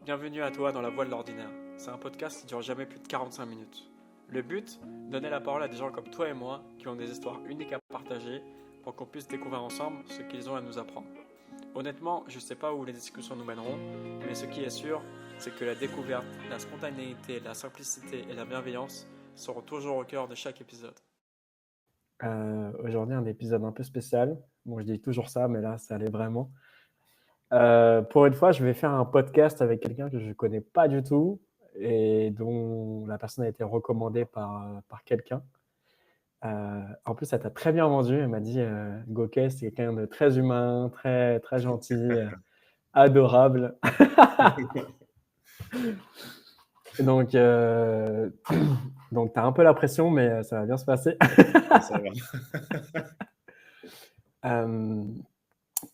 Bienvenue à toi dans La Voix de l'Ordinaire. C'est un podcast qui dure jamais plus de 45 minutes. Le but, donner la parole à des gens comme toi et moi qui ont des histoires uniques à partager pour qu'on puisse découvrir ensemble ce qu'ils ont à nous apprendre. Honnêtement, je sais pas où les discussions nous mèneront, mais ce qui est sûr, c'est que la découverte, la spontanéité, la simplicité et la bienveillance seront toujours au cœur de chaque épisode. Aujourd'hui, un épisode un peu spécial. Bon, je dis toujours ça, mais là, ça allait vraiment. Pour une fois, je vais faire un podcast avec quelqu'un que je ne connais pas du tout et dont la personne a été recommandée par quelqu'un. En plus, ça t'a très bien vendu. Elle m'a dit Gokey, c'est quelqu'un de très humain, très, très gentil, adorable. Donc, donc tu as un peu la pression, mais ça va bien se passer. Ça va.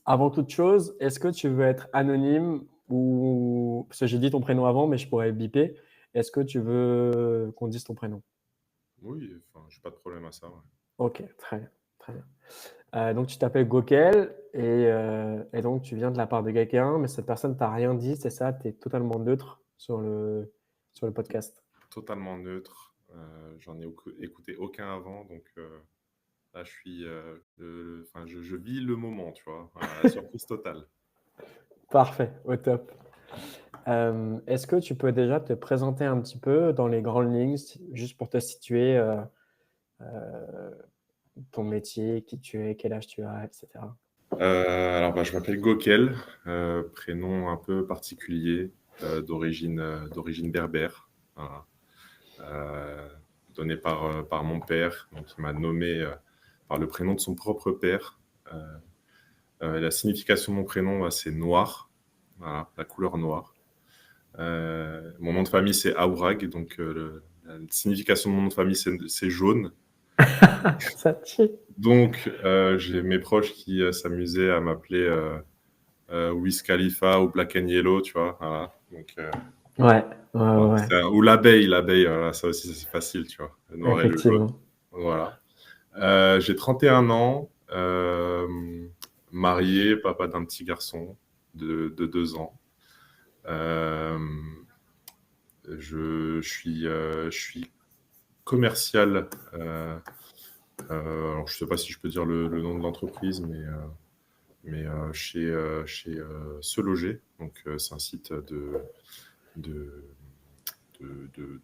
Avant toute chose, est-ce que tu veux être anonyme ou... Parce que j'ai dit ton prénom avant, mais je pourrais biper. Est-ce que tu veux qu'on dise ton prénom? Oui, enfin, j'ai pas de problème à ça. Ouais. Ok, très bien. Très bien. Donc, tu t'appelles Gokel et donc tu viens de la part de quelqu'un, mais cette personne t'a rien dit, c'est ça? Tu es totalement neutre sur le podcast. Totalement neutre. J'en ai écouté aucun avant, donc là, je suis, je vis le moment, tu vois. Voilà, surprise totale. Parfait, au top. Est-ce que tu peux déjà te présenter un petit peu dans les grandes lignes, juste pour te situer ton métier, qui tu es, quel âge tu as, etc. Alors, je m'appelle Gokel, prénom un peu particulier, d'origine berbère. Voilà. Donné par mon père, donc il m'a nommé par le prénom de son propre père. La signification de mon prénom, c'est noir, voilà, la couleur noire. Mon nom de famille, c'est Aourag, donc la signification de mon nom de famille, c'est jaune. Ça tue. Donc, j'ai mes proches qui s'amusaient à m'appeler Wiz Khalifa ou Black and Yellow, tu vois. Voilà. Donc, Ouais. ou l'abeille, voilà, ça aussi, c'est facile, tu vois. Le noir et le jaune. Effectivement. Voilà. J'ai 31 ans, marié, papa d'un petit garçon de 2 ans. Je suis commercial. Alors, je ne sais pas si je peux dire le nom de l'entreprise, mais chez Se Loger. Donc, c'est un site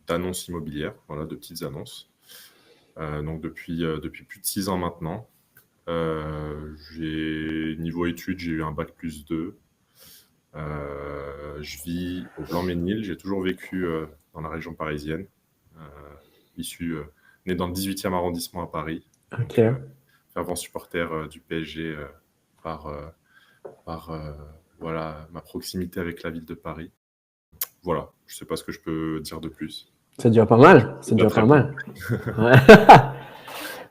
d'annonces immobilières, voilà, de petites annonces. Donc, depuis plus de 6 ans maintenant. Niveau études, j'ai eu un bac+2. Je vis au Blanc-Ménil. J'ai toujours vécu dans la région parisienne. Né dans le 18e arrondissement à Paris. Ok. Donc, fervent supporter du PSG par voilà, ma proximité avec la ville de Paris. Voilà, je ne sais pas ce que je peux dire de plus. C'est déjà pas mal. C'est déjà pas mal. Ouais.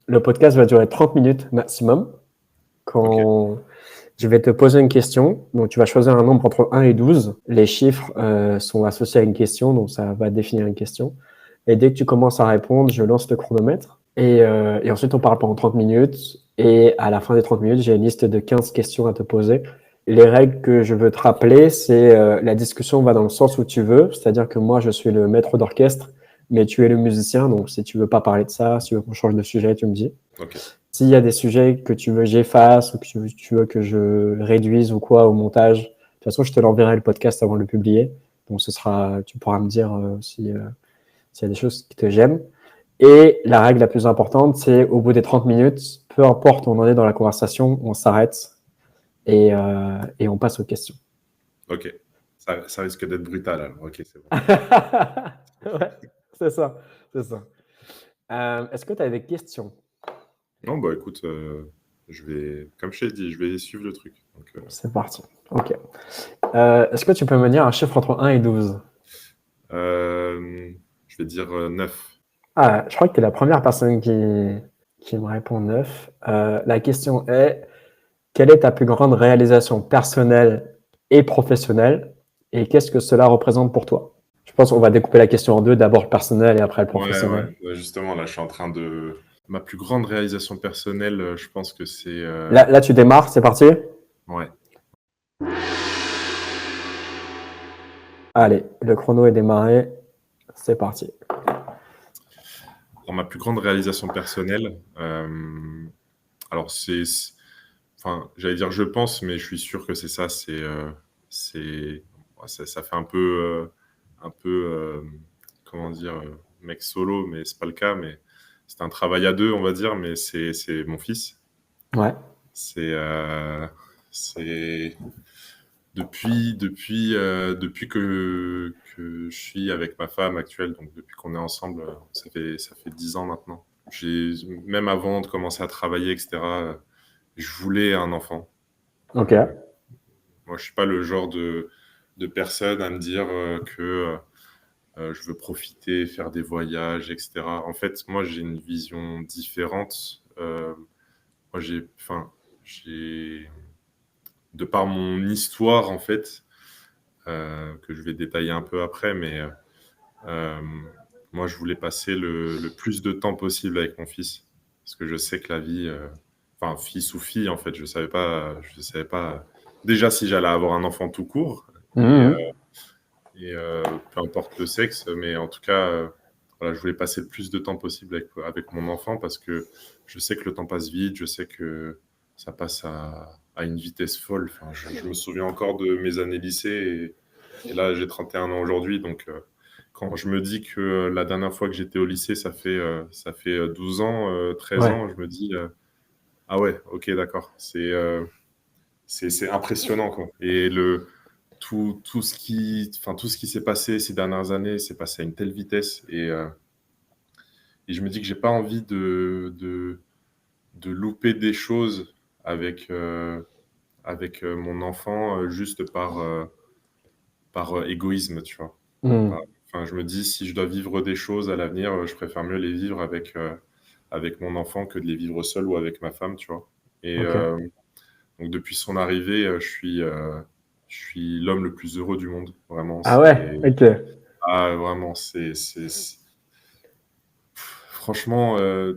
Le podcast va durer 30 minutes maximum. Ok. Je vais te poser une question. Donc, tu vas choisir un nombre entre 1 et 12. Les chiffres sont associés à une question, donc ça va définir une question. Et dès que tu commences à répondre, je lance le chronomètre. Et ensuite, on parle pendant 30 minutes. Et à la fin des 30 minutes, j'ai une liste de 15 questions à te poser. Les règles que je veux te rappeler, c'est la discussion va dans le sens où tu veux. C'est-à-dire que moi, je suis le maître d'orchestre, mais tu es le musicien. Donc, si tu veux pas parler de ça, si tu veux qu'on change de sujet, tu me dis. Ok. S'il y a des sujets que tu veux que j'efface ou que tu veux que je réduise ou quoi au montage, de toute façon, je te l'enverrai le podcast avant de le publier. Donc, tu pourras me dire s'il y a des choses qui te gênent. Et la règle la plus importante, c'est au bout des 30 minutes, peu importe où on en est dans la conversation, on s'arrête et on passe aux questions. Ok, ça risque d'être brutal alors. Ok, c'est bon. Ouais, c'est ça. Est-ce que tu as des questions? Non, bah écoute, comme je t'ai dit, je vais suivre le truc. Donc, C'est parti. Ok. Est-ce que tu peux me dire un chiffre entre 1 et 12? Je vais dire 9. Ah, je crois que tu es la première personne qui me répond 9. La question est, quelle est ta plus grande réalisation personnelle et professionnelle et qu'est-ce que cela représente pour toi? Je pense qu'on va découper la question en deux, d'abord le personnel et après le professionnel. Ouais, justement, là, je suis en train de... Ma plus grande réalisation personnelle, je pense que c'est... Là, tu démarres, c'est parti? Ouais. Allez, le chrono est démarré. C'est parti. Dans ma plus grande réalisation personnelle, alors enfin, j'allais dire je pense, mais je suis sûr que c'est ça. Ça fait un peu, comment dire, mec solo, mais c'est pas le cas. Mais c'est un travail à deux, on va dire. Mais c'est mon fils. Ouais. C'est depuis que je suis avec ma femme actuelle, donc depuis qu'on est ensemble, ça fait 10 ans maintenant. Même avant de commencer à travailler, etc., je voulais un enfant. Ok. Moi, je suis pas le genre de personne à me dire que je veux profiter, faire des voyages, etc. En fait, moi, j'ai une vision différente. Moi, j'ai, de par mon histoire, en fait, que je vais détailler un peu après, mais euh, moi, je voulais passer le plus de temps possible avec mon fils, parce que je sais que la vie, enfin, fils ou fille, en fait, je savais pas déjà si j'allais avoir un enfant tout court, et, euh, Mhm. et peu importe le sexe, mais en tout cas, voilà, je voulais passer le plus de temps possible avec mon enfant, parce que je sais que le temps passe vite, je sais que ça passe à une vitesse folle. Enfin, je me souviens encore de mes années lycée, et là, j'ai 31 ans aujourd'hui, donc quand je me dis que la dernière fois que j'étais au lycée, ça fait 12 ans, 13 Ouais. ans, je me dis, ah ouais, ok, d'accord, c'est impressionnant, quoi. Et tout ce qui s'est passé ces dernières années, c'est passé à une telle vitesse, et je me dis que j'ai pas envie de louper des choses avec mon enfant juste par égoïsme, tu vois. Mhm. Voilà. Enfin, je me dis, si je dois vivre des choses à l'avenir, je préfère mieux les vivre avec mon enfant que de les vivre seul ou avec ma femme, tu vois. Et Ok. donc, depuis son arrivée, je suis l'homme le plus heureux du monde. Vraiment, Ah ouais, ok. vraiment, franchement, ouais,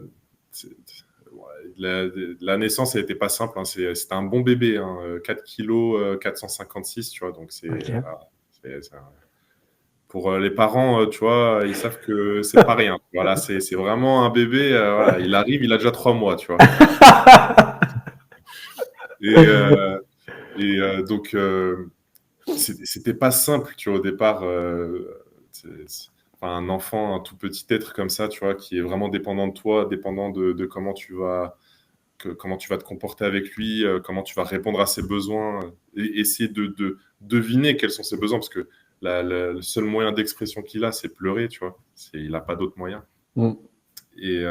la naissance, elle n'était pas simple, hein. C'était un bon bébé, hein, 4 kilos, 456, tu vois. Donc, Ok. voilà, c'est pour les parents, tu vois, ils savent que c'est pas rien. Voilà, c'est vraiment un bébé. Voilà, il arrive, il a déjà 3 mois, tu vois. Et, euh, donc, c'était pas simple, tu vois, au départ. Enfin, un enfant, un tout petit être comme ça, tu vois, qui est vraiment dépendant de toi, dépendant de comment tu vas te comporter avec lui, comment tu vas répondre à ses besoins, et essayer de deviner quels sont ses besoins, parce que le seul moyen d'expression qu'il a, c'est pleurer, tu vois. Il n'a pas d'autre moyen. Mhm. Et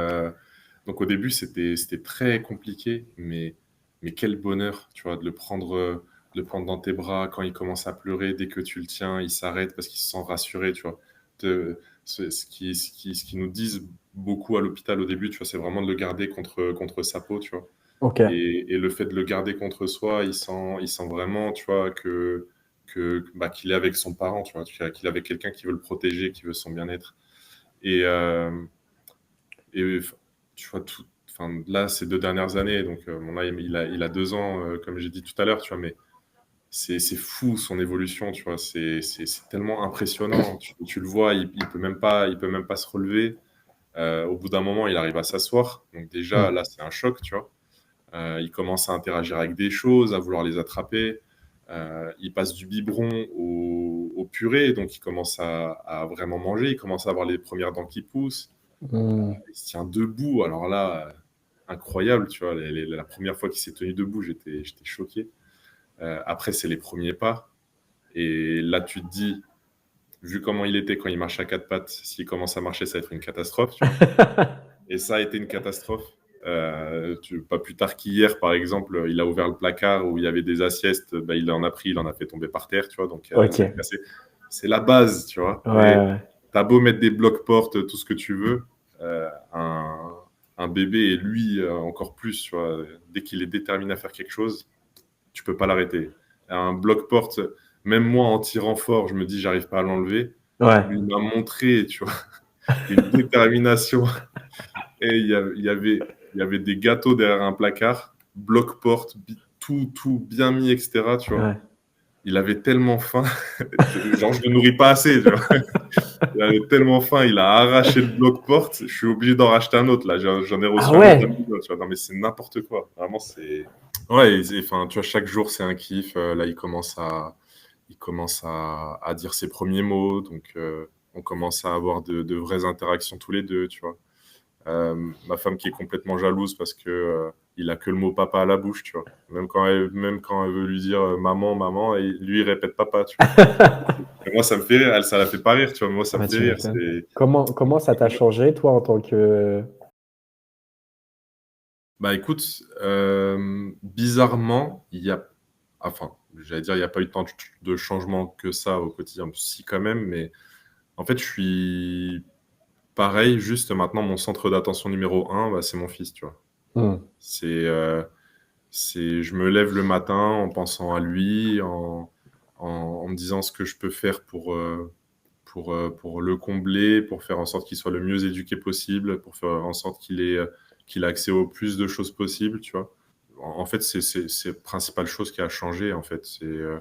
donc au début, c'était très compliqué, mais quel bonheur, tu vois, de le prendre dans tes bras quand il commence à pleurer, dès que tu le tiens, il s'arrête parce qu'il se sent rassuré, tu vois. Ce qui nous disent beaucoup à l'hôpital au début, tu vois, c'est vraiment de le garder contre sa peau, tu vois. Ok. Et le fait de le garder contre soi, il sent vraiment, tu vois, qu'il est avec son parent, tu vois, qu'il est avec quelqu'un qui veut le protéger, qui veut son bien-être. Et, et tu vois, enfin, là, ces 2 dernières années, donc bon, là, il a 2 ans, comme j'ai dit tout à l'heure, tu vois, mais c'est fou son évolution, tu vois, c'est tellement impressionnant. Tu le vois, il peut même pas se relever. Au bout d'un moment, il arrive à s'asseoir. Donc déjà, Mhm. là, c'est un choc, tu vois. Il commence à interagir avec des choses, à vouloir les attraper. Il passe du biberon au purée, donc il commence à vraiment manger. Il commence à avoir les premières dents qui poussent. Mhm. Il se tient debout. Alors là, incroyable, tu vois. La première fois qu'il s'est tenu debout, j'étais choqué. Après, c'est les premiers pas. Et là, tu te dis, vu comment il était quand il marche à quatre pattes, s'il commence à marcher, ça va être une catastrophe, tu vois. Et ça a été une catastrophe. Pas plus tard qu'hier, par exemple, il a ouvert le placard où il y avait des assiettes, bah, il en a pris, il en a fait tomber par terre, tu vois. Donc, Ok. ça a cassé. C'est la base, tu vois. Ouais, Mais ouais. t'as beau mettre des blocs-portes, tout ce que tu veux, euh, un, un bébé, et lui encore plus, tu vois, dès qu'il est déterminé à faire quelque chose, tu peux pas l'arrêter. Un bloc-porte, même moi en tirant fort, je me dis, j'arrive pas à l'enlever. Ouais. Lui, il m'a montré, tu vois, une détermination. Et il y avait des gâteaux derrière un placard, bloc-porte, tout bien mis, etc., tu vois. Ouais. il avait tellement faim. Genre, je ne le nourris pas assez, tu vois. Il avait tellement faim, il a arraché le bloc-porte. Je suis obligé d'en racheter un autre, là. J'en ai reçu Ah un autre. ouais. Tu vois. Non, mais c'est n'importe quoi. Vraiment, c'est. Ouais, enfin, tu vois, chaque jour, c'est un kiff. Là, il commence à dire ses premiers mots. Donc, on commence à avoir de vraies interactions tous les deux, tu vois. Ma femme qui est complètement jalouse parce que il a que le mot papa à la bouche, tu vois. Même quand elle veut lui dire maman, maman, et lui il répète papa, tu vois. Et moi ça me fait rire, elle ça la fait pas rire, tu vois. Moi ça Ah me bah, fait tu rire. m'étonnes. Comment ça t'a C'est- changé, toi, en tant que... Bah écoute, bizarrement, enfin, j'allais dire il n'y a pas eu tant de changement que ça au quotidien, si quand même, mais en fait je suis pareil, juste maintenant mon centre d'attention numéro un, bah, c'est mon fils, tu vois. Hmm. C'est je me lève le matin en pensant à lui, en me disant ce que je peux faire pour le combler, pour faire en sorte qu'il soit le mieux éduqué possible, pour faire en sorte qu'il ait accès au plus de choses possibles, tu vois. En fait, c'est la principale chose qui a changé, en fait. Il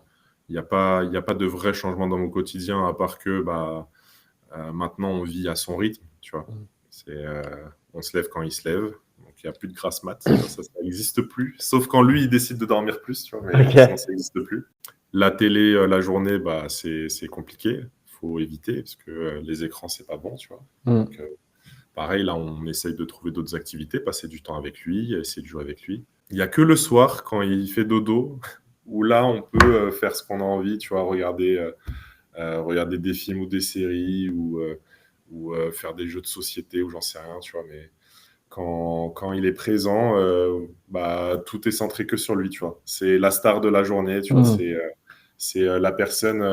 y a pas de vrai changement dans mon quotidien, à part que bah, maintenant, on vit à son rythme, tu vois. On se lève quand il se lève. Donc, il n'y a plus de grasse mat. Tu vois, ça n'existe plus. Sauf quand lui, il décide de dormir plus, tu vois. Mais sinon, Ok. ça n'existe plus. La télé, la journée, bah, c'est compliqué. Il faut éviter parce que les écrans, c'est pas bon, tu vois. Hmm. Donc, pareil, là, on essaye de trouver d'autres activités, passer du temps avec lui, essayer de jouer avec lui. Il n'y a que le soir, quand il fait dodo, où là, on peut faire ce qu'on a envie, tu vois, regarder des films ou des séries ou faire des jeux de société ou j'en sais rien, tu vois. Mais quand il est présent, bah, tout est centré que sur lui, tu vois. C'est la star de la journée, tu vois. Hmm. C'est la personne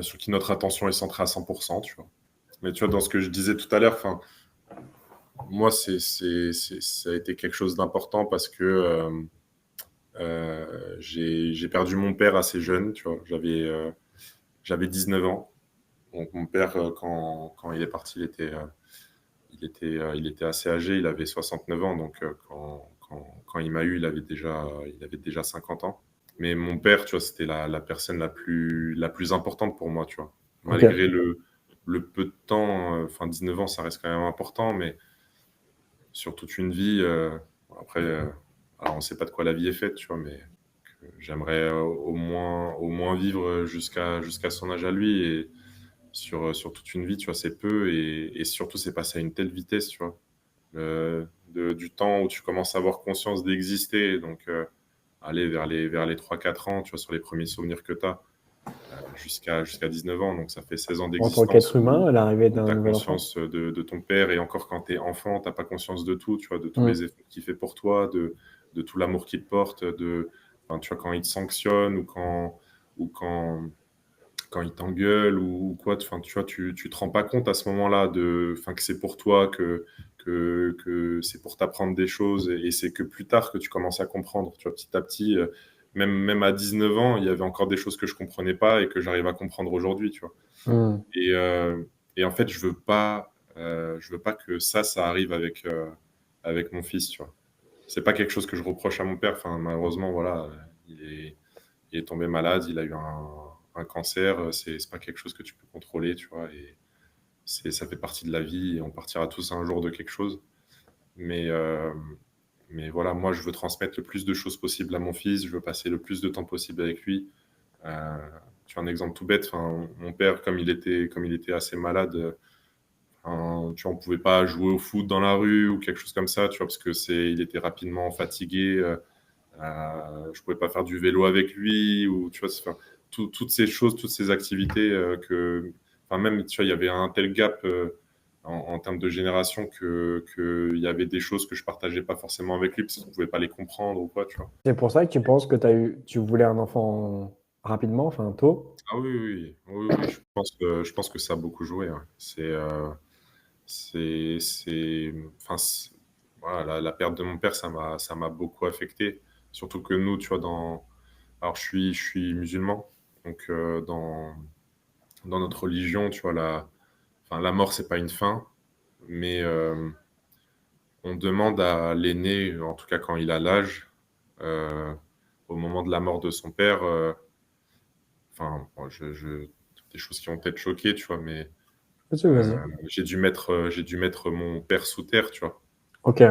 sur qui notre attention est centrée à 100%, tu vois. Mais tu vois, dans ce que je disais tout à l'heure, enfin, moi, ça a été quelque chose d'important parce que j'ai perdu mon père assez jeune, tu vois. J'avais 19 ans. Donc mon père, quand il est parti, il était assez âgé, il avait 69 ans, donc quand il m'a eu, il avait déjà 50 ans. Mais mon père, tu vois, c'était la personne la plus importante pour moi, tu vois. Ok. Malgré le peu de temps, enfin 19 ans, ça reste quand même important, mais sur toute une vie, après, alors on ne sait pas de quoi la vie est faite, tu vois, mais j'aimerais au moins vivre jusqu'à son âge à lui et sur toute une vie, tu vois, c'est peu et surtout, c'est passé à une telle vitesse, tu vois. Du temps où tu commences à avoir conscience d'exister, donc aller vers les 3-4 ans, tu vois, sur les premiers souvenirs que tu as, jusqu'à 19 ans, donc ça fait 16 ans En tant d'existence qu'être où, humain, à l'arrivée où d'un tu as nouvel enfant. conscience de ton père, et encore quand tu es enfant, tu n'as pas conscience de tout, tu vois, de tous Hmm. les efforts qu'il fait pour toi, de tout l'amour qu'il te porte, enfin, tu vois, quand il te sanctionne ou quand il t'engueule ou quoi, enfin, tu vois, tu te rends pas compte à ce moment-là enfin, que c'est pour toi, que c'est pour t'apprendre des choses, et c'est que plus tard que tu commences à comprendre, tu vois, petit à petit, même à 19 ans, il y avait encore des choses que je comprenais pas et que j'arrive à comprendre aujourd'hui, tu vois. Hmm. Et en fait, je veux pas que ça arrive avec mon fils, tu vois. C'est pas quelque chose que je reproche à mon père, enfin, malheureusement, voilà, il est tombé malade, il a eu un cancer, c'est pas quelque chose que tu peux contrôler, tu vois, et ça fait partie de la vie et on partira tous un jour de quelque chose. Mais, euh, mais voilà, moi, je veux transmettre le plus de choses possible à mon fils, je veux passer le plus de temps possible avec lui. Euh, Tu vois, un exemple tout bête, enfin, mon père, comme il était assez malade, tu vois, on pouvait pas jouer au foot dans la rue ou quelque chose comme ça, tu vois, parce que il était rapidement fatigué. Je pouvais pas faire du vélo avec lui ou tu vois, enfin, toutes ces choses, toutes ces activités enfin même tu vois, il y avait un tel gap en termes de génération que il y avait des choses que je partageais pas forcément avec lui parce que je pouvais pas les comprendre ou quoi, tu vois. C'est pour ça que tu penses que tu voulais un enfant rapidement, enfin tôt. Ah oui, oui, oui, oui, oui, je pense que ça a beaucoup joué, hein. Enfin, voilà, la perte de mon père, ça m'a beaucoup affecté. Surtout que nous, tu vois, alors je suis musulman, donc dans notre religion, tu vois, enfin, la mort, c'est pas une fin, mais on demande à l'aîné, en tout cas quand il a l'âge, euh, au moment de la mort de son père, enfin, bon, des choses qui ont peut-être choqué, tu vois, mais Vas-y, vas-y. j'ai dû mettre mon père sous terre, tu vois. Ok.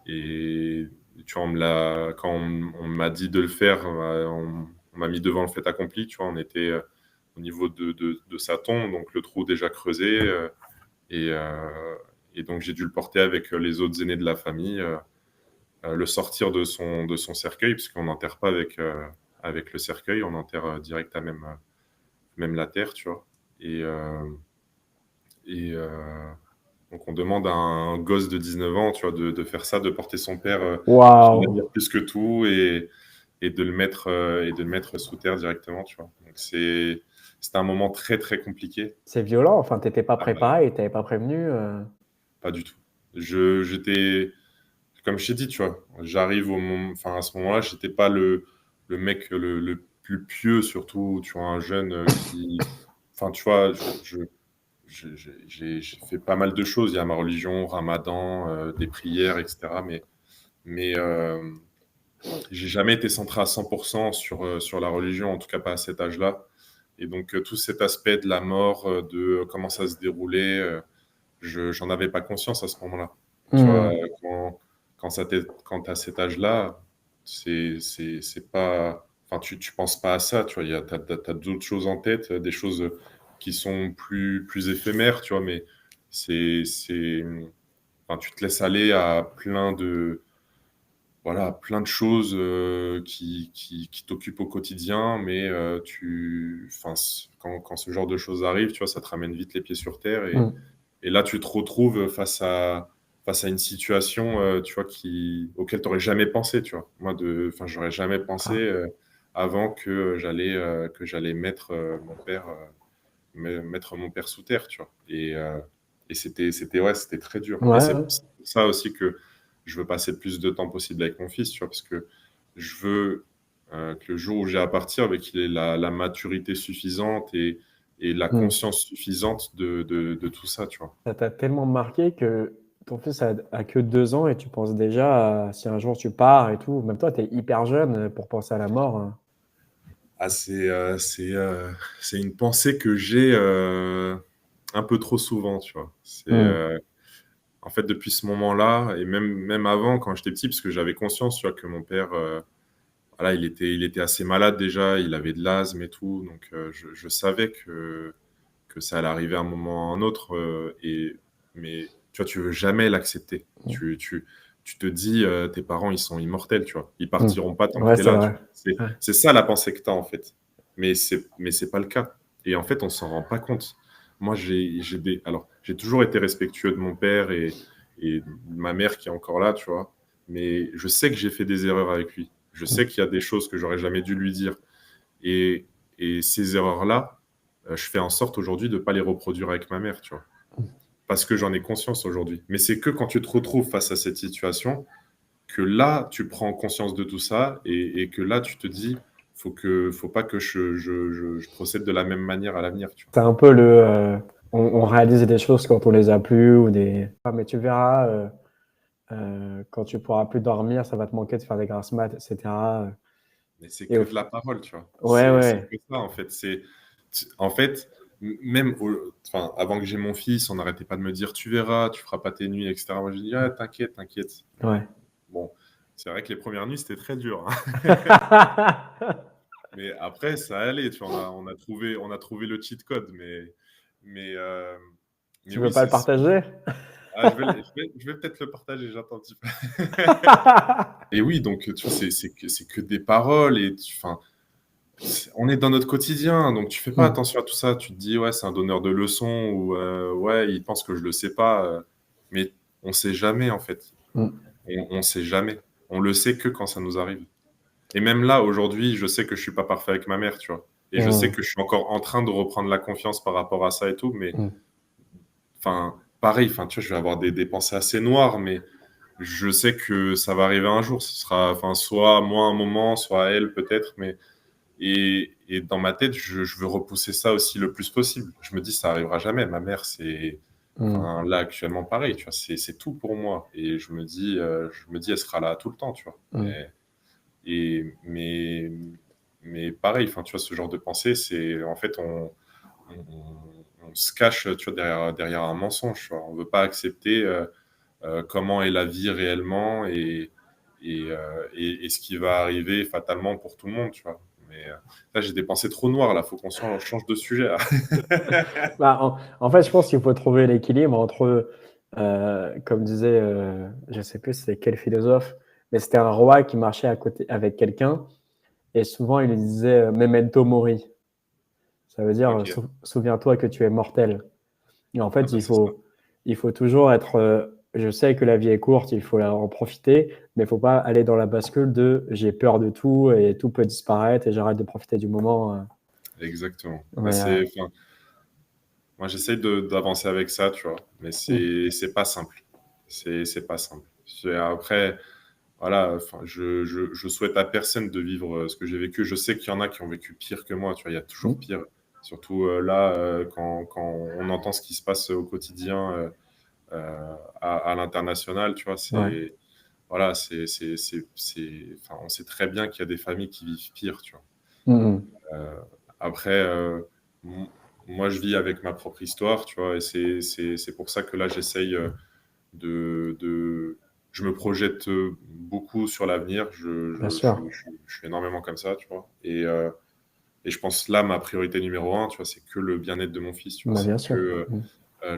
Et tu vois, quand on m'a dit de le faire, on m'a mis devant le fait accompli, tu vois. On était au niveau de sa tombe, donc le trou déjà creusé. Et, euh, et donc, j'ai dû le porter avec les autres aînés de la famille, le sortir de son cercueil, puisqu'on n'enterre pas avec le cercueil, on enterre direct à même la terre, tu vois. Et, euh, et donc, on demande à un gosse de 19 ans, tu vois, de faire ça, de porter son père qui Waouh. l'admire plus que tout et de le mettre sous terre directement, tu vois. Donc, c'était un moment très, très compliqué. C'est violent. Enfin, t'étais pas Ah bah, préparé, t'avais pas prévenu. pas du tout. J'étais, comme je t'ai dit, tu vois, j'arrive au moment, enfin, à ce moment-là, j'étais pas le mec le plus pieux, surtout, tu vois, un jeune qui, enfin, tu vois, j'ai fait pas mal de choses. Il y a ma religion, Ramadan, des prières, etc. Mais j'ai jamais été centré à 100% sur la religion, en tout cas pas à cet âge-là. Et donc, tout cet aspect de la mort, de comment ça se déroulait, j'en avais pas conscience à ce moment-là. Tu vois, Hmm. quand tu as cet âge-là, c'est pas. Enfin, tu penses pas à ça, tu vois. T'as d'autres choses en tête, des choses qui sont plus éphémères, tu vois, mais c'est. Enfin, tu te laisses aller à plein de choses qui t'occupent au quotidien, mais enfin, quand ce genre de choses arrive, tu vois, ça te ramène vite les pieds sur terre Hmm. et là, tu te retrouves face à une situation, tu vois, auquel tu n'aurais jamais pensé, tu vois. Moi, enfin, j'aurais jamais pensé Ah. avant que j'allais mettre mettre mon père sous terre, tu vois. Et ouais, c'était très dur. Ouais, Et ouais. c'est pour ça aussi que je veux passer le plus de temps possible avec mon fils, tu vois, parce que je veux que le jour où j'ai à partir, bah, qu'il ait la maturité suffisante et la Hmm. conscience suffisante de tout ça, tu vois. Ça t'a tellement marqué que ton fils a que 2 ans et tu penses déjà à si un jour tu pars et tout. Même toi, t'es hyper jeune pour penser à la mort, hein. Ah, c'est une pensée que j'ai un peu trop souvent, tu vois. Hmm. En fait, depuis ce moment-là, et même avant, quand j'étais petit, parce que j'avais conscience, tu vois, que mon père, voilà, il était assez malade déjà, il avait de l'asthme et tout, donc je savais que ça allait arriver à un moment ou à un autre, mais tu vois, tu veux jamais l'accepter. Hmm. Tu te dis, tes parents, ils sont immortels, tu vois. Ils Hmm. partiront pas tant que Ouais, tu es c'est là, tu vrai. vois. Ouais. C'est ça la pensée que tu as, en fait. Mais c'est pas le cas. Et en fait, on s'en rend pas compte. Moi, alors, j'ai toujours été respectueux de mon père et de ma mère qui est encore là, tu vois. Mais je sais que j'ai fait des erreurs avec lui. Je Hmm. sais qu'il y a des choses que j'aurais jamais dû lui dire. Et, et ces erreurs-là, je fais en sorte aujourd'hui de ne pas les reproduire avec ma mère, tu vois. Parce que j'en ai conscience aujourd'hui. Mais c'est que quand tu te retrouves face à cette situation, que là, tu prends conscience de tout ça et que là, tu te dis, faut pas que je procède de la même manière à l'avenir, tu vois. C'est un peu on réalise des choses quand on les a plus ou des. Ah, mais tu verras, quand tu pourras plus dormir, ça va te manquer de faire des grasses mat, etc. Mais c'est Et que de la parole, tu vois. Ouais, C'est ouais. que ça, en fait. En fait, même enfin, avant que j'ai mon fils, on n'arrêtait pas de me dire, tu verras, tu feras pas tes nuits, etc. Moi, je dis, ah, t'inquiète, t'inquiète. Ouais. Bon, c'est vrai que les premières nuits, c'était très dur, hein. Mais après, ça allait, tu vois, on a trouvé le cheat code, mais, euh, mais Tu veux oui, pas le partager? ah, je vais peut-être le partager, j'attends un petit peu. Et oui, donc, tu vois, c'est que des paroles et enfin, on est dans notre quotidien, donc tu fais pas Hmm. attention à tout ça. Tu te dis, ouais, c'est un donneur de leçons ou ouais, il pense que je le sais pas, mais on sait jamais en fait. Hmm. On sait jamais. On le sait que quand ça nous arrive. Et même là, aujourd'hui, je sais que je suis pas parfait avec ma mère, tu vois. Et je sais Hmm. que je suis encore en train de reprendre la confiance par rapport à ça et tout. Mais Hmm. enfin, pareil, enfin, tu vois, je vais avoir des pensées assez noires, mais je sais que ça va arriver un jour. Ce sera, enfin, soit moi un moment, soit elle peut-être. Et dans ma tête, je veux repousser ça aussi le plus possible. Je me dis, ça arrivera jamais. Ma mère, Hmm. enfin, là actuellement, pareil, tu vois, c'est tout pour moi. Et elle sera là tout le temps, tu vois. Hmm. Et, mais mais pareil, enfin, tu vois, ce genre de pensée, c'est en fait, on se cache, tu vois, derrière un mensonge. Tu vois. On ne veut pas accepter comment est la vie réellement et ce qui va arriver fatalement pour tout le monde, tu vois. Mais là, j'ai des pensées trop noires, là. Il faut qu'on change de sujet, là. En fait, je pense qu'il faut trouver l'équilibre entre, comme disait, je ne sais plus c'était quel philosophe, mais c'était un roi qui marchait à côté avec quelqu'un et souvent il lui disait Memento mori. Ça veut dire Ok. souviens-toi que tu es mortel. Et en Ah fait, bah, c'est ça. il faut toujours être. Je sais que la vie est courte, il faut en profiter, mais il ne faut pas aller dans la bascule de j'ai peur de tout et tout peut disparaître et j'arrête de profiter du moment. Exactement. Bah, Mais, enfin, moi, j'essaye d'avancer avec ça, tu vois, mais c'est pas simple. C'est pas simple. Après, voilà, enfin, je souhaite à personne de vivre ce que j'ai vécu. Je sais qu'il y en a qui ont vécu pire que moi, tu vois, il y a toujours pire. Surtout là, quand on entend ce qui se passe au quotidien à l'international, tu vois, ouais. voilà, enfin, on sait très bien qu'il y a des familles qui vivent pire, tu vois. Mhm. Euh, Après, m- moi, je vis avec ma propre histoire, tu vois, et c'est pour ça que là, j'essaye je me projette beaucoup sur l'avenir. Bien sûr. Je suis énormément comme ça, tu vois. Et je pense là, ma priorité numéro un, tu vois, c'est que le bien-être de mon fils, tu vois. Bah, C'est bien que sûr. Mhm.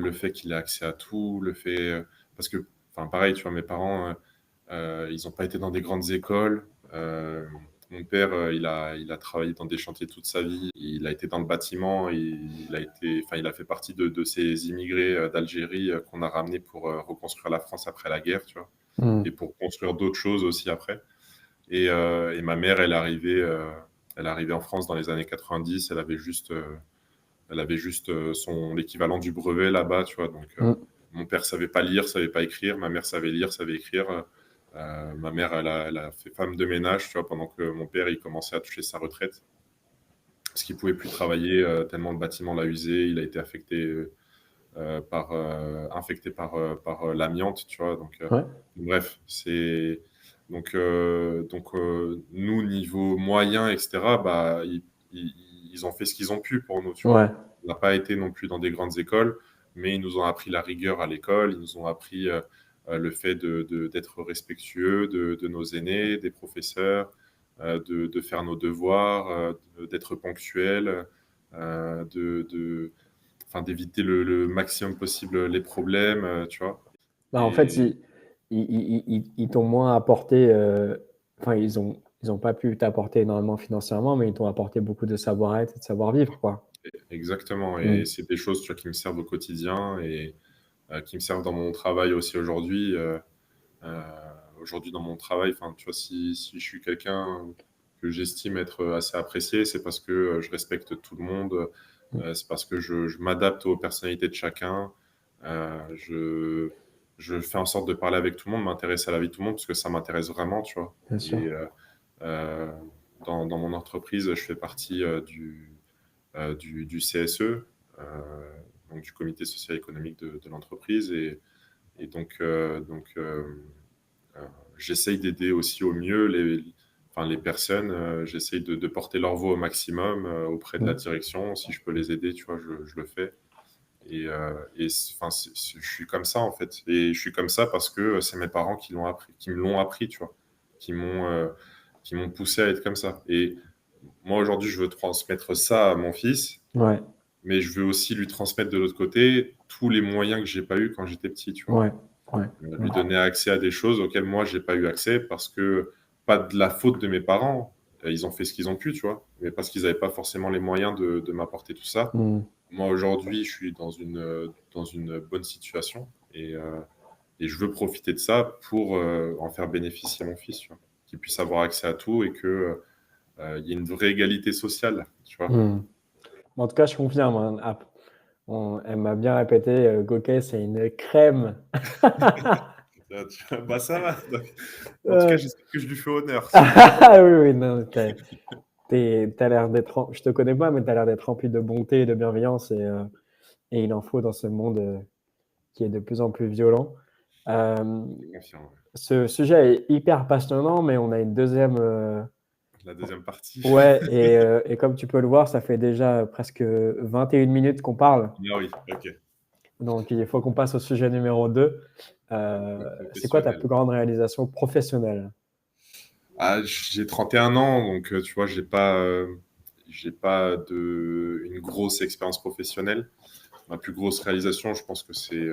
le fait qu'il ait accès à tout, le fait. Parce que, enfin, pareil, tu vois, mes parents, ils n'ont pas été dans des grandes écoles. Mon père, il a travaillé dans des chantiers toute sa vie. Il a été dans le bâtiment. Il a fait partie de ces immigrés d'Algérie qu'on a ramenés pour reconstruire la France après la guerre, tu vois, Mhm. et pour construire d'autres choses aussi après. Et ma mère, elle est arrivée en France dans les années 90. Elle avait juste son l'équivalent du brevet là-bas, tu vois. Donc, Mhm. mon père savait pas lire, savait pas écrire. Ma mère savait lire, savait écrire. Ma mère, elle a fait femme de ménage, tu vois, pendant que mon père, il commençait à toucher sa retraite. Parce qu'il pouvait plus travailler tellement le bâtiment l'a usé. Il a été infecté par l'amiante, tu vois. Donc, Ouais. bref, nous, niveau moyen, etc., bah, ils ont fait ce qu'ils ont pu pour nous, tu vois. Ouais. On n'a pas été non plus dans des grandes écoles, mais ils nous ont appris la rigueur à l'école, ils nous ont appris le fait d'être respectueux de nos aînés, des professeurs, de faire nos devoirs, d'être ponctuels, enfin, d'éviter le maximum possible les problèmes, tu vois. Bah, en fait, Et ils t'ont moins apporté. Enfin, ils ont pas pu t'apporter énormément financièrement, mais ils t'ont apporté beaucoup de savoir-être et de savoir-vivre, quoi. exactement, et Mhm. c'est des choses, tu vois, qui me servent au quotidien et qui me servent dans mon travail aussi aujourd'hui. Euh, Aujourd'hui, dans mon travail, enfin, tu vois, si je suis quelqu'un que j'estime être assez apprécié, c'est parce que je respecte tout le monde, c'est parce que je m'adapte aux personnalités de chacun, je fais en sorte de parler avec tout le monde, m'intéresser à la vie de tout le monde, parce que ça m'intéresse vraiment, tu vois. Bien sûr. Et euh, dans mon entreprise, je fais partie du CSE, donc du comité social économique de l'entreprise, et euh, j'essaye d'aider aussi au mieux enfin, les personnes. J'essaye de porter leur voix au maximum auprès de la Mhm. direction. Si je peux les aider, tu vois, je le fais. Enfin, je suis comme ça, en fait. Et je suis comme ça parce que c'est mes parents qui l'ont appris, qui me l'ont appris, tu vois, qui m'ont euh, qui m'ont poussé à être comme ça. Et moi, aujourd'hui, je veux transmettre ça à mon fils, Ouais. mais je veux aussi lui transmettre de l'autre côté tous les moyens que j'ai pas eu quand j'étais petit, tu vois. Ouais. Ouais. Lui donner accès à des choses auxquelles moi, j'ai pas eu accès parce que pas de la faute de mes parents. Ils ont fait ce qu'ils ont pu, tu vois, mais parce qu'ils n'avaient pas forcément les moyens de m'apporter tout ça. Mhm. Moi, aujourd'hui, je suis dans une bonne situation et je veux profiter de ça pour en faire bénéficier mon fils, tu vois, qu'il puisse avoir accès à tout et que il y ait une vraie égalité sociale, tu vois. Mhm. En tout cas, je confirme, hein. Elle m'a bien répété, Goquet, c'est une crème. Bah ça va. En tout cas, Euh, j'espère que je lui fais honneur. Ah oui, oui, non, t'as l'air d'être, je te connais pas, mais t'as l'air d'être rempli de bonté et de bienveillance et il en faut dans ce monde qui est de plus en plus violent. Euh, C'est confiant. Ce sujet est hyper passionnant, mais on a une deuxième la deuxième partie. Ouais, et comme tu peux le voir, ça fait déjà presque 21 minutes qu'on parle. Ah oui, ok. Donc, il faut qu'on passe au sujet numéro 2. Donc, C'est quoi ta professionnel. plus grande réalisation professionnelle? Ah, j'ai 31 ans, donc tu vois, j'ai pas une grosse expérience professionnelle. Ma plus grosse réalisation, je pense que c'est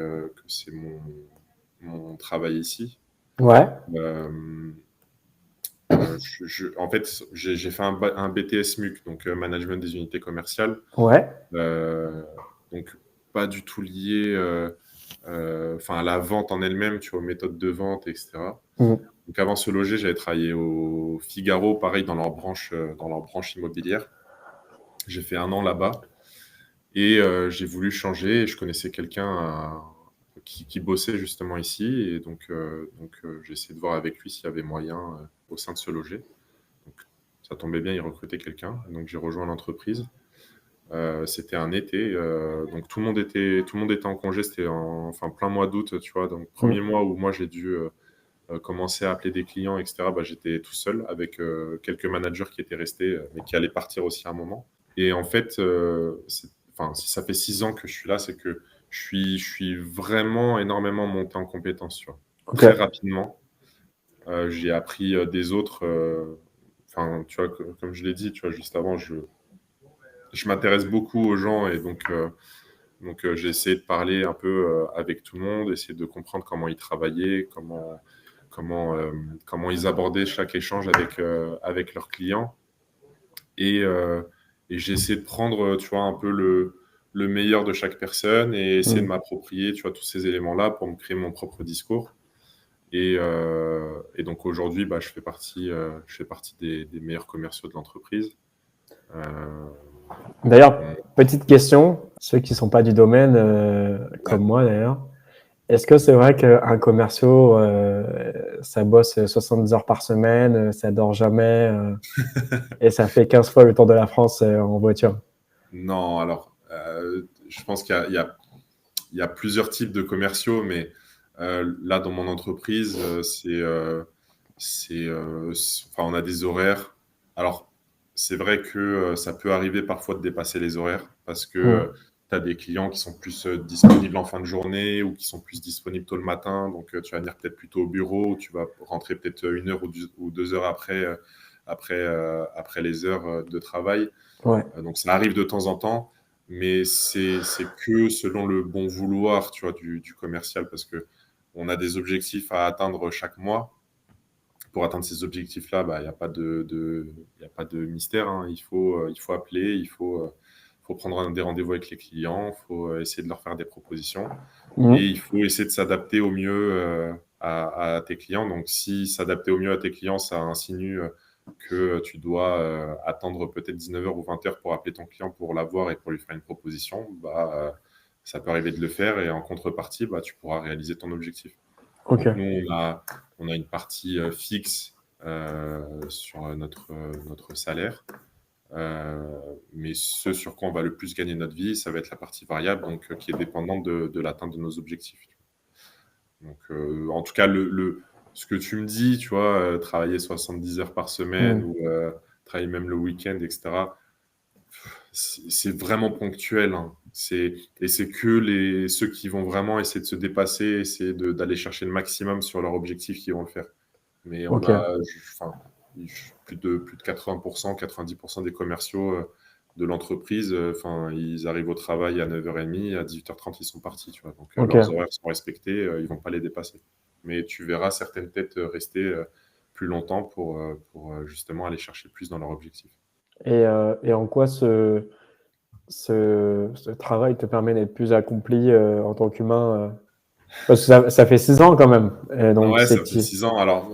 mon travail ici. Ouais, Euh, en fait, j'ai fait un BTS MUC, donc Management des unités commerciales. ouais, Euh, donc, pas du tout lié à la vente en elle-même, tu vois, aux méthodes de vente, etc. mm, Donc, avant ce loger, j'avais travaillé au Figaro, pareil, dans leur branche immobilière. J'ai fait 1 an là-bas et j'ai voulu changer. Et je connaissais quelqu'un qui bossait justement ici. Et donc j'ai essayé de voir avec lui s'il y avait moyen au sein de ce loger. Donc, ça tombait bien, il recrutait quelqu'un. Donc, j'ai rejoint l'entreprise. C'était un été, donc tout le monde était en congé. C'était plein mois d'août, tu vois. Donc, premier mm, mois où moi j'ai dû commencer à appeler des clients, etc. Bah, j'étais tout seul avec quelques managers qui étaient restés, mais qui allaient partir aussi à un moment. Et en fait, si ça fait 6 ans que je suis là, c'est que je suis vraiment énormément monté en compétences, tu vois. ok, Très rapidement. J'ai appris des autres. Tu vois, comme je l'ai dit, tu vois, juste avant, je m'intéresse beaucoup aux gens et donc j'ai essayé de parler un peu avec tout le monde, essayer de comprendre comment ils travaillaient, comment, euh, comment ils abordaient chaque échange avec leurs clients. Et, euh, et j'ai essayé de prendre, tu vois, un peu le meilleur de chaque personne et essayer de mm, m'approprier, tu vois, tous ces éléments-là pour me créer mon propre discours. Et donc aujourd'hui, bah, je fais partie des meilleurs commerciaux de l'entreprise. Euh, D'ailleurs, on- petite question, ceux qui sont pas du domaine, ouais. comme moi d'ailleurs, est-ce que c'est vrai qu'un commerciaux, ça bosse 70 heures par semaine, ça dort jamais, et ça fait 15 fois le tour de la France en voiture? Non, alors, je pense il y a plusieurs types de commerciaux, mais là, dans mon entreprise, on a des horaires. Alors, c'est vrai que ça peut arriver parfois de dépasser les horaires parce que Mm, tu as des clients qui sont plus disponibles en fin de journée ou qui sont plus disponibles tôt le matin. Donc, tu vas venir peut-être plutôt au bureau ou tu vas rentrer peut-être 1 heure ou 2 heures après les heures de travail. ouais, Donc ça arrive de temps en temps, mais c'est que selon le bon vouloir, tu vois, du commercial, parce que on a des objectifs à atteindre chaque mois. Pour atteindre ces objectifs-là, bah, il n'y a pas y a pas de mystère, hein. Il faut appeler, faut prendre des rendez-vous avec les clients, il faut essayer de leur faire des propositions et mm, il faut essayer de s'adapter au mieux à tes clients. Donc, si s'adapter au mieux à tes clients, ça insinue que tu dois attendre peut-être 19 heures ou 20 heures pour appeler ton client pour l'avoir et pour lui faire une proposition, bah, ça peut arriver de le faire et en contrepartie, bah, tu pourras réaliser ton objectif. ok, Donc, nous, on a une partie fixe sur notre salaire. Mais ce sur quoi on va le plus gagner notre vie, ça va être la partie variable, donc qui est dépendante de l'atteinte de nos objectifs. Donc, en tout cas, ce que tu me dis, tu vois, travailler 70 heures par semaine mm, ou travailler même le week-end, etc., c'est vraiment ponctuel, hein. Et c'est que ceux qui vont vraiment essayer de se dépasser, essayer d'aller chercher le maximum sur leur objectif qui vont le faire. Mais ok, enfin, plus de 80%, 90% des commerciaux de l'entreprise, ils arrivent au travail à 9h30, à 18h30, ils sont partis, tu vois. Donc, ok. leurs horaires sont respectés, ils vont pas les dépasser. Mais tu verras certaines têtes rester plus longtemps pour justement aller chercher plus dans leur objectif. Et en quoi ce travail te permet d'être plus accompli en tant qu'humain? Parce que ça fait 6 ans quand même. Et donc, Ouais, c'est ça fait qui? 6 ans. Alors,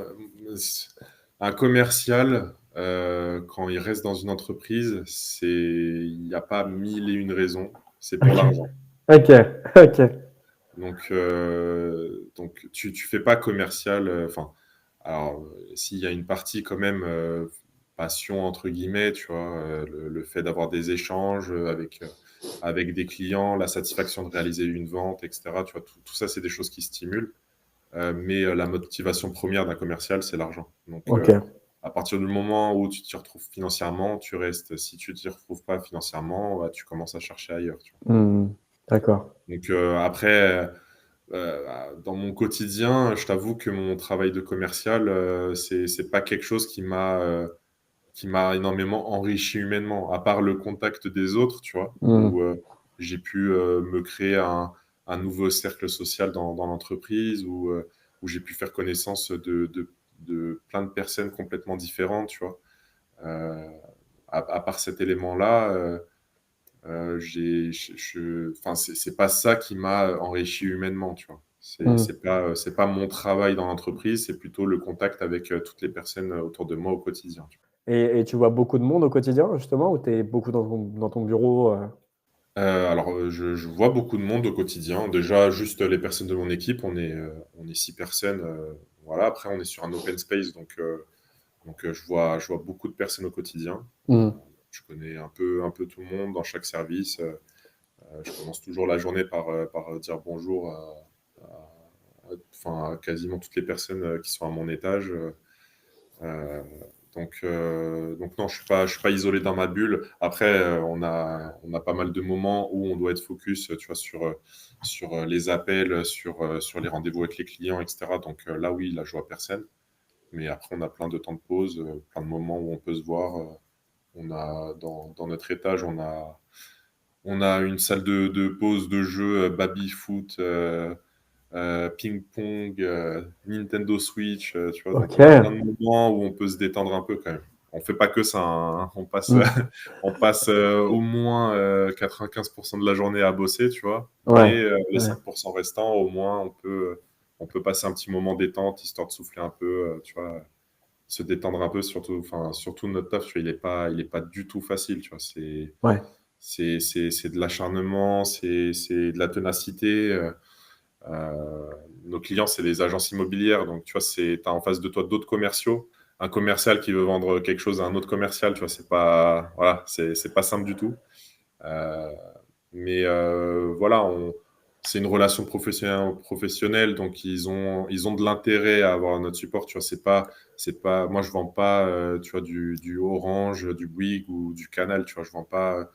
un commercial, quand il reste dans une entreprise, il n'y a pas mille et une raisons. C'est pour Ok, l'argent. ok, ok. Donc tu fais pas commercial. Alors, s'il y a une partie quand même passion entre guillemets, tu vois, le fait d'avoir des échanges avec des clients, la satisfaction de réaliser une vente, etc. Tu vois, tout ça, c'est des choses qui stimulent. Mais la motivation première d'un commercial, c'est l'argent. Donc, Ok. À partir du moment où tu t'y retrouves financièrement, tu restes. Si tu t'y retrouves pas financièrement, bah, tu commences à chercher ailleurs, tu vois. D'accord. Donc après, dans mon quotidien, je t'avoue que mon travail de commercial, c'est pas quelque chose qui m'a énormément enrichi humainement, à part le contact des autres, tu vois, où j'ai pu me créer un nouveau cercle social dans l'entreprise, où j'ai pu faire connaissance de plein de personnes complètement différentes, tu vois. Euh, à part cet élément-là, enfin, c'est pas ça qui m'a enrichi humainement, tu vois. C'est pas mon travail dans l'entreprise, c'est plutôt le contact avec toutes les personnes autour de moi au quotidien, tu vois. Et tu vois beaucoup de monde au quotidien, justement, ou tu es beaucoup dans ton bureau Alors, je vois beaucoup de monde au quotidien. Déjà, juste les personnes de mon équipe, on est 6 personnes. Voilà. Après, on est sur un open space, donc je vois beaucoup de personnes au quotidien. Je connais un peu tout le monde dans chaque service. Je commence toujours la journée par dire bonjour enfin, à quasiment toutes les personnes qui sont à mon étage. Euh, donc non, je suis pas isolé dans ma bulle. Après, on a pas mal de moments où on doit être focus, tu vois, sur les appels, sur les rendez-vous avec les clients, etc. Donc là, oui, là, je vois personne. Mais après, on a plein de temps de pause, plein de moments où on peut se voir. On a dans notre étage, on a une salle de pause de jeu, baby-foot, ping-pong, Nintendo Switch, tu vois. Donc, Ok. on a plein de moments où on peut se détendre un peu quand même. On fait pas que ça, hein. On passe au moins 95% de la journée à bosser, tu vois. Ouais. Mais les Ouais. 5% restants, au moins, on peut passer un petit moment détente, histoire de souffler un peu, tu vois, se détendre un peu, surtout, enfin, surtout notre taf, tu vois, il est pas du tout facile, tu vois. Ouais. C'est de l'acharnement, c'est de la ténacité. Nos clients, c'est les agences immobilières. Donc, tu vois, tu as en face de toi d'autres commerciaux. Un commercial qui veut vendre quelque chose à un autre commercial, tu vois, voilà, c'est pas simple du tout. Euh, mais voilà, c'est une relation professionnelle, donc ils ont de l'intérêt à avoir notre support. Tu vois, moi, je vends pas, tu vois, du Orange, du Bouygues ou du Canal. Tu vois, je vends pas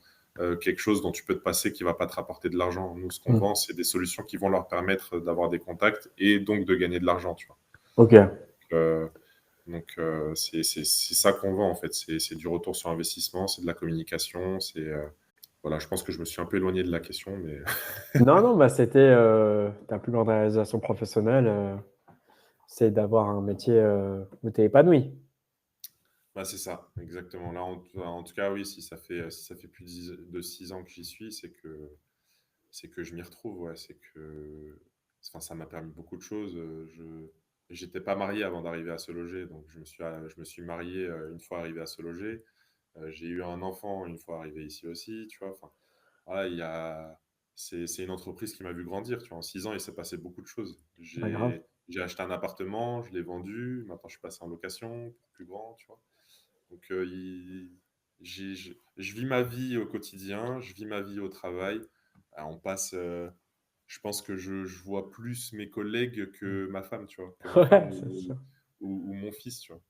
quelque chose dont tu peux te passer qui va pas te rapporter de l'argent. Nous, ce qu'on vend, c'est des solutions qui vont leur permettre d'avoir des contacts et donc de gagner de l'argent, tu vois. Ok. Euh, c'est ça qu'on vend en fait. C'est du retour sur investissement, c'est de la communication, voilà, je pense que je me suis un peu éloigné de la question, mais Non, non, bah c'était ta plus grande réalisation professionnelle, c'est d'avoir un métier où tu es épanoui. bah, c'est ça, exactement. Là, en tout cas, oui, si ça fait plus de 6 ans que j'y suis, c'est que je m'y retrouve. Ouais, enfin, ça m'a permis beaucoup de choses. J'étais pas marié avant d'arriver à se loger, donc je me suis marié une fois arrivé à se loger. J'ai eu un enfant une fois arrivé ici aussi, tu vois. Enfin, voilà, c'est une entreprise qui m'a vu grandir, tu vois. En 6 ans, il s'est passé beaucoup de choses. Pas grave. J'ai acheté un appartement, je l'ai vendu. Maintenant, je suis passé en location pour plus grand, tu vois. Donc, je vis ma vie au quotidien, je vis ma vie au travail. On passe, je pense que je vois plus mes collègues que ma femme, tu vois, que ma femme Ouais, c'est sûr. ou mon fils, tu vois.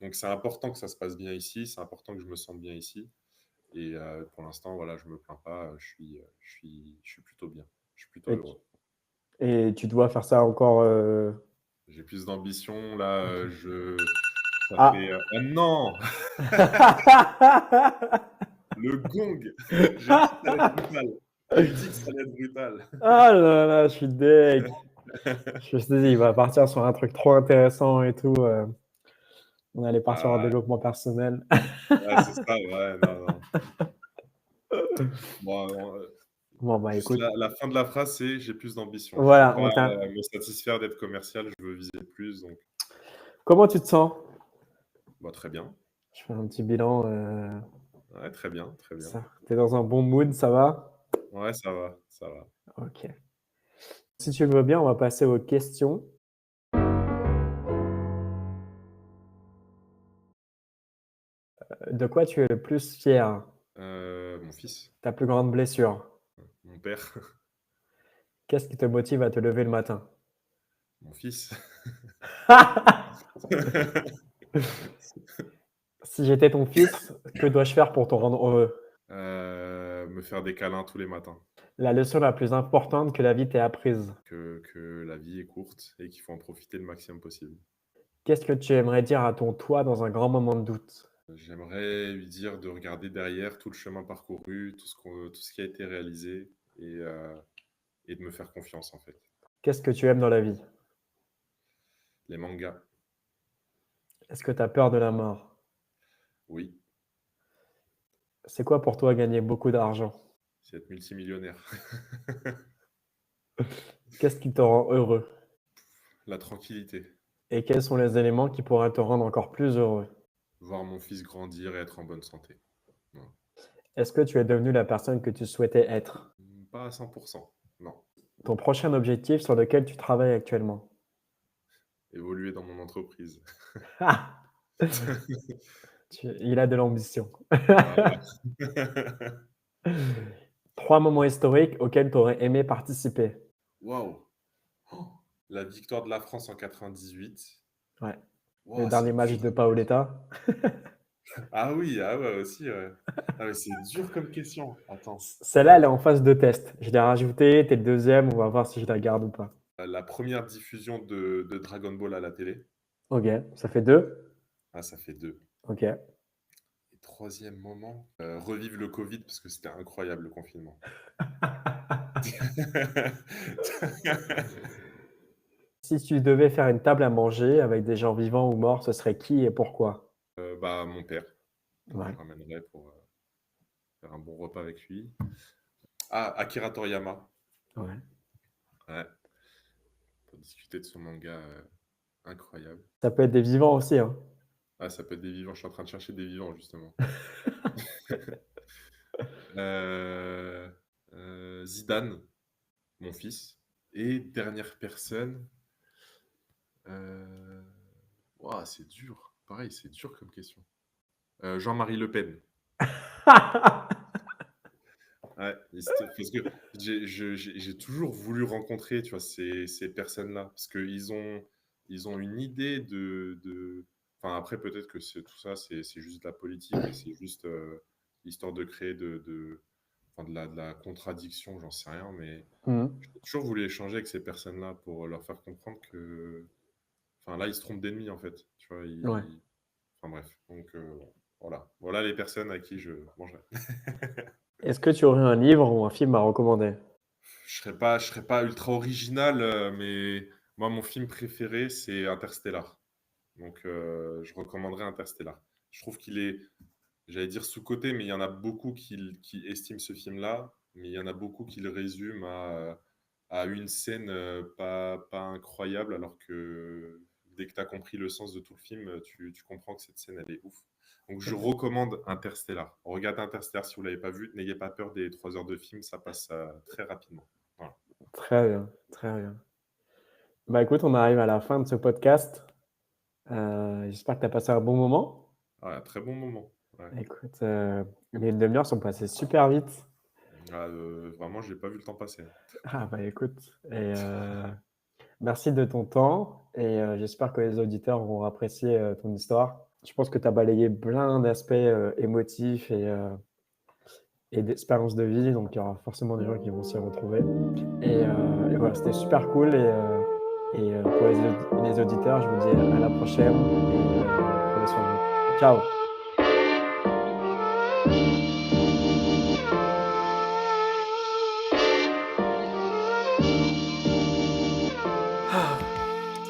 Donc c'est important que ça se passe bien ici, c'est important que je me sente bien ici. Et pour l'instant, voilà, je me plains pas, je suis plutôt bien, je suis plutôt Et tu, heureux. et tu dois faire ça encore. J'ai plus d'ambition, là, Ok. ça fait... Ah. Oh non! Le gong! J'ai dit que ça allait être brutal. J'ai dit que ça allait être brutal. Ah là là, je suis deg. Je me suis dit, il va partir sur un truc trop intéressant et tout. On allait partir en Ah, développement personnel. ouais, c'est ça, ouais, non, non. Bon, Bon, bah juste écoute, la fin de la phrase, c'est j'ai plus d'ambition. Je veux voilà, pas me satisfaire d'être commercial, je veux viser plus. Donc, comment tu te sens? bah, très bien. Je fais un petit bilan. Ouais, très bien, très bien. Ça. T'es dans un bon mood, ça va? Ouais, ça va, ça va. Ok. Si tu le veux bien, on va passer aux questions. De quoi tu es le plus fier? Mon fils, Ta plus grande blessure? mon père, Qu'est-ce qui te motive à te lever le matin? mon fils. Si j'étais ton fils, que dois-je faire pour te rendre heureux? Me faire des câlins tous les matins. La leçon la plus importante que la vie t'ait apprise. Que la vie est courte et qu'il faut en profiter le maximum possible. Qu'est-ce que tu aimerais dire à ton toi dans un grand moment de doute? J'aimerais lui dire de regarder derrière tout le chemin parcouru, tout ce qui a été réalisé et de me faire confiance en fait. Qu'est-ce que tu aimes dans la vie? Les mangas, Est-ce que tu as peur de la mort? oui, C'est quoi pour toi gagner beaucoup d'argent? c'est être multimillionnaire. Qu'est-ce qui te rend heureux? La tranquillité, Et quels sont les éléments qui pourraient te rendre encore plus heureux? voir mon fils grandir et être en bonne santé. Voilà. Est-ce que tu es devenu la personne que tu souhaitais être? Pas à 100%, non. Ton prochain objectif sur lequel tu travailles actuellement? Évoluer dans mon entreprise. Ah! Il a de l'ambition. Voilà. 3 moments historiques auxquels tu aurais aimé participer. Waouh! Oh, la victoire de la France en 98. Ouais. Le Waouh, dernier c'est match dur de comme question. Paoletta. Ah oui, ah ouais, aussi, ouais. Ah ouais, c'est dur comme question. Attends. Celle-là, elle est en phase de test. Je l'ai rajoutée, tu es le deuxième, on va voir si je la garde ou pas. La première diffusion de Dragon Ball à la télé. Ok, ça fait 2. Ah, ça fait 2. Ok. Et troisième moment, revivre le Covid parce que c'était incroyable le confinement. Si tu devais faire une table à manger avec des gens vivants ou morts, ce serait qui et pourquoi? Bah, mon père, que Ouais. je ramènerais pour faire un bon repas avec lui. Ah, Akira Toriyama. Ouais. Ouais, pour discuter de son manga incroyable. Ça peut être des vivants aussi, hein. Ah, ça peut être des vivants. Je suis en train de chercher des vivants, justement. Euh, Zidane, mon fils. Et dernière personne. Ouah, c'est dur. Pareil, c'est dur comme question. Jean-Marie Le Pen. Ouais, parce que j'ai toujours voulu rencontrer, tu vois, ces personnes-là, parce ils ont une idée Enfin, après, peut-être que tout ça, c'est juste de la politique et c'est juste histoire de créer enfin, de la contradiction, j'en sais rien, mais Mhm. j'ai toujours voulu échanger avec ces personnes-là pour leur faire comprendre que, enfin, là, ils se trompent d'ennemis, en fait, tu vois, Ouais. enfin, bref, donc voilà les personnes à qui je mangerai. Est-ce que tu aurais un livre ou un film à recommander? Je serais pas ultra original, mais moi, mon film préféré, c'est Interstellar. Donc, je recommanderais Interstellar. Je trouve qu'il est, j'allais dire sous-coté, mais il y en a beaucoup qui estiment ce film-là, mais il y en a beaucoup qui le résument à une scène pas incroyable, alors que dès que tu as compris le sens de tout le film, tu comprends que cette scène, elle est ouf. Donc, je recommande Interstellar. Regardez Interstellar si vous ne l'avez pas vu. N'ayez pas peur des 3 heures de film, ça passe très rapidement. Voilà. Très bien, très bien. Bah écoute, on arrive à la fin de ce podcast. J'espère que tu as passé un bon moment. Ah, très bon moment. Ouais. Écoute, les demi-heures sont passées super vite. Ah, vraiment, j'ai pas vu le temps passer. Ah bah écoute, et merci de ton temps et j'espère que les auditeurs vont apprécier ton histoire. Je pense que tu as balayé plein d'aspects émotifs et d'expériences de vie, donc il y aura forcément des gens qui vont s'y retrouver. Et voilà, c'était super cool et pour les auditeurs, je vous dis à la prochaine et prenez soin de vous. Ciao!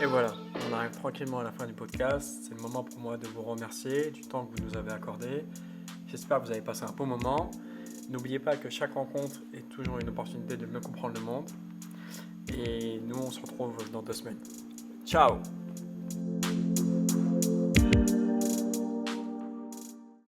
Et voilà, on arrive tranquillement à la fin du podcast. C'est le moment pour moi de vous remercier du temps que vous nous avez accordé. J'espère que vous avez passé un bon moment. N'oubliez pas que chaque rencontre est toujours une opportunité de mieux comprendre le monde. Et nous, on se retrouve dans 2 semaines. Ciao!